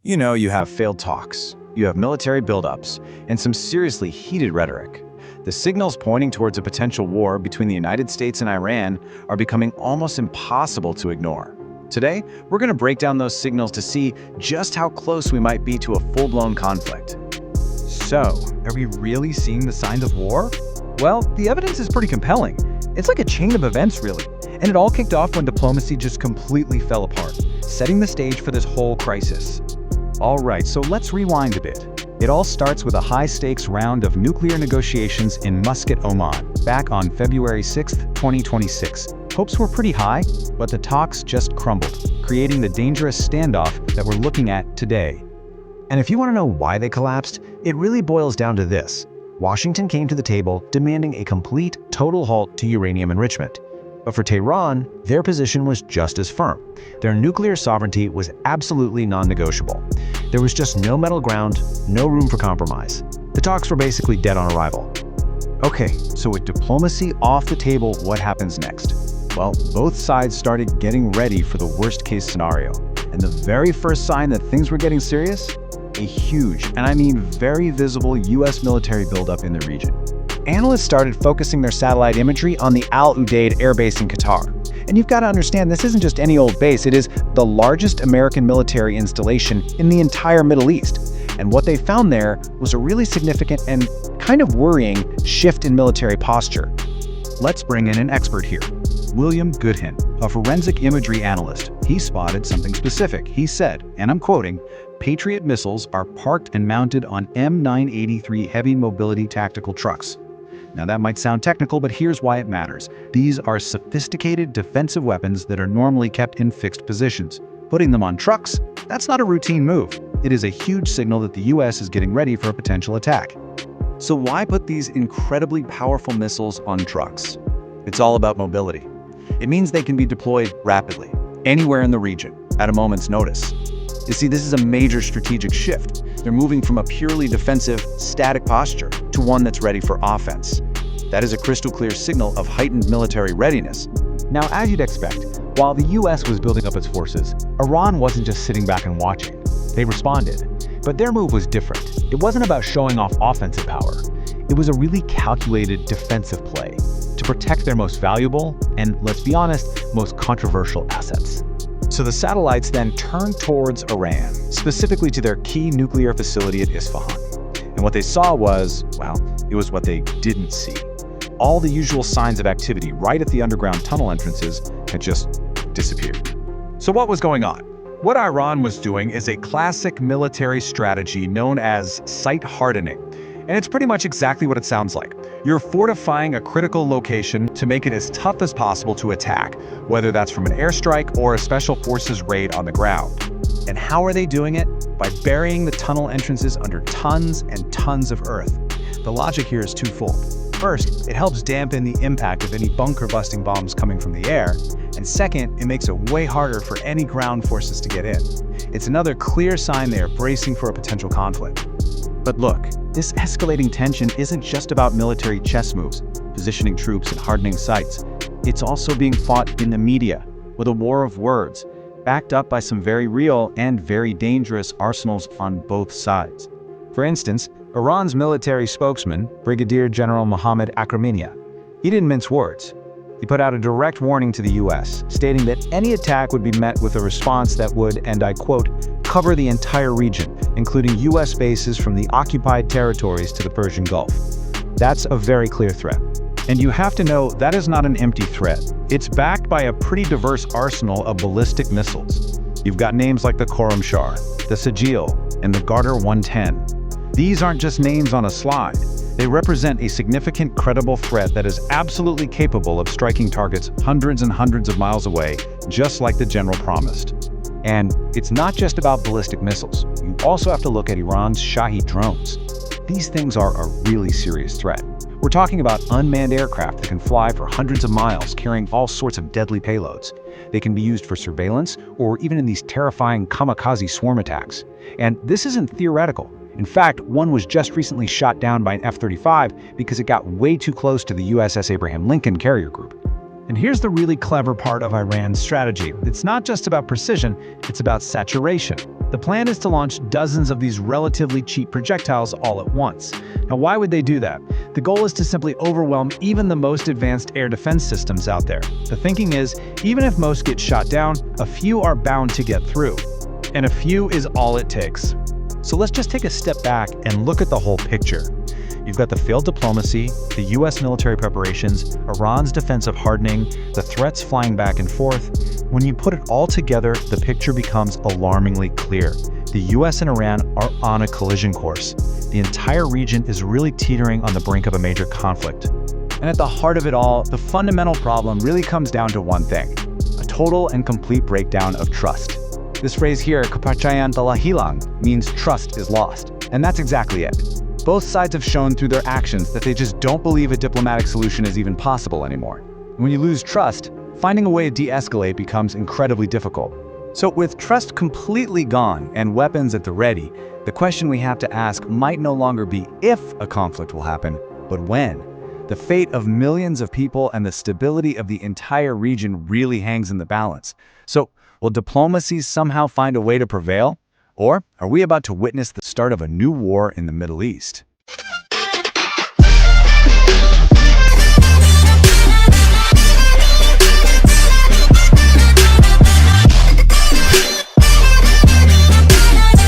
You have failed talks, you have military buildups, and some seriously heated rhetoric. The signals pointing towards a potential war between the United States and Iran are becoming almost impossible to ignore. Today, we're going to break down those signals to see just how close we might be to a full-blown conflict. So, are we really seeing the signs of war? Well, the evidence is pretty compelling. It's like a chain of events, really. And it all kicked off when diplomacy just completely fell apart, setting the stage for this whole crisis. Alright, so let's rewind a bit. It all starts with a high-stakes round of nuclear negotiations in Muscat, Oman, back on February 6, 2026. Hopes were pretty high, but the talks just crumbled, creating the dangerous standoff that we're looking at today. And if you want to know why they collapsed, it really boils down to this. Washington came to the table demanding a complete, total halt to uranium enrichment. But for Tehran, their position was just as firm. Their nuclear sovereignty was absolutely non-negotiable. There was just no middle ground, no room for compromise. The talks were basically dead on arrival. Okay, so with diplomacy off the table, what happens next? Well, both sides started getting ready for the worst-case scenario. And the very first sign that things were getting serious? A huge, and I mean very visible, U.S. military buildup in the region. Analysts started focusing their satellite imagery on the Al Udeid air base in Qatar. And you've got to understand, this isn't just any old base, it is the largest American military installation in the entire Middle East. And what they found there was a really significant and kind of worrying shift in military posture. Let's bring in an expert here. William Goodham, a forensic imagery analyst. He spotted something specific. He said, and I'm quoting, "Patriot missiles are parked and mounted on M983 heavy mobility tactical trucks." Now that might sound technical, but here's why it matters. These are sophisticated defensive weapons that are normally kept in fixed positions. Putting them on trucks, that's not a routine move. It is a huge signal that the US is getting ready for a potential attack. So why put these incredibly powerful missiles on trucks? It's all about mobility. It means they can be deployed rapidly, anywhere in the region, at a moment's notice. You see, this is a major strategic shift. They're moving from a purely defensive, static posture to one that's ready for offense. That is a crystal clear signal of heightened military readiness. Now, as you'd expect, while the US was building up its forces, Iran wasn't just sitting back and watching. They responded. But their move was different. It wasn't about showing off offensive power. It was a really calculated defensive play to protect their most valuable and, let's be honest, most controversial assets. So the satellites then turned towards Iran, specifically to their key nuclear facility at Isfahan. And what they saw was, well, it was what they didn't see. All the usual signs of activity right at the underground tunnel entrances had just disappeared. So what was going on? What Iran was doing is a classic military strategy known as site hardening. And it's pretty much exactly what it sounds like. You're fortifying a critical location to make it as tough as possible to attack, whether that's from an airstrike or a special forces raid on the ground. And how are they doing it? By burying the tunnel entrances under tons and tons of earth. The logic here is twofold. First, it helps dampen the impact of any bunker-busting bombs coming from the air. And second, it makes it way harder for any ground forces to get in. It's another clear sign they are bracing for a potential conflict. But look, this escalating tension isn't just about military chess moves, positioning troops and hardening sites. It's also being fought in the media, with a war of words, backed up by some very real and very dangerous arsenals on both sides. For instance, Iran's military spokesman, Brigadier General Mohammad Akraminia, he didn't mince words. He put out a direct warning to the US, stating that any attack would be met with a response that would, and I quote, cover the entire region, including US bases from the occupied territories to the Persian Gulf. That's a very clear threat. And you have to know that is not an empty threat. It's backed by a pretty diverse arsenal of ballistic missiles. You've got names like the Khorramshahr, the Sajil, and the Garter 110. These aren't just names on a slide. They represent a significant, credible threat that is absolutely capable of striking targets hundreds and hundreds of miles away, just like the general promised. And it's not just about ballistic missiles. You also have to look at Iran's Shahed drones. These things are a really serious threat. We're talking about unmanned aircraft that can fly for hundreds of miles, carrying all sorts of deadly payloads. They can be used for surveillance or even in these terrifying kamikaze swarm attacks. And this isn't theoretical. In fact, one was just recently shot down by an F-35 because it got way too close to the USS Abraham Lincoln carrier group. And here's the really clever part of Iran's strategy. It's not just about precision, it's about saturation. The plan is to launch dozens of these relatively cheap projectiles all at once. Now, why would they do that? The goal is to simply overwhelm even the most advanced air defense systems out there. The thinking is, even if most get shot down, a few are bound to get through. And a few is all it takes. So let's just take a step back and look at the whole picture. You've got the failed diplomacy, the US military preparations, Iran's defensive hardening, the threats flying back and forth. When you put it all together, the picture becomes alarmingly clear. The US and Iran are on a collision course. The entire region is really teetering on the brink of a major conflict. And at the heart of it all, the fundamental problem really comes down to one thing: a total and complete breakdown of trust. This phrase here, kepercayaan telah hilang, means trust is lost. And that's exactly it. Both sides have shown through their actions that they just don't believe a diplomatic solution is even possible anymore. When you lose trust, finding a way to de-escalate becomes incredibly difficult. So with trust completely gone and weapons at the ready, the question we have to ask might no longer be if a conflict will happen, but when. The fate of millions of people and the stability of the entire region really hangs in the balance. So will diplomacy somehow find a way to prevail? Or are we about to witness the start of a new war in the Middle East?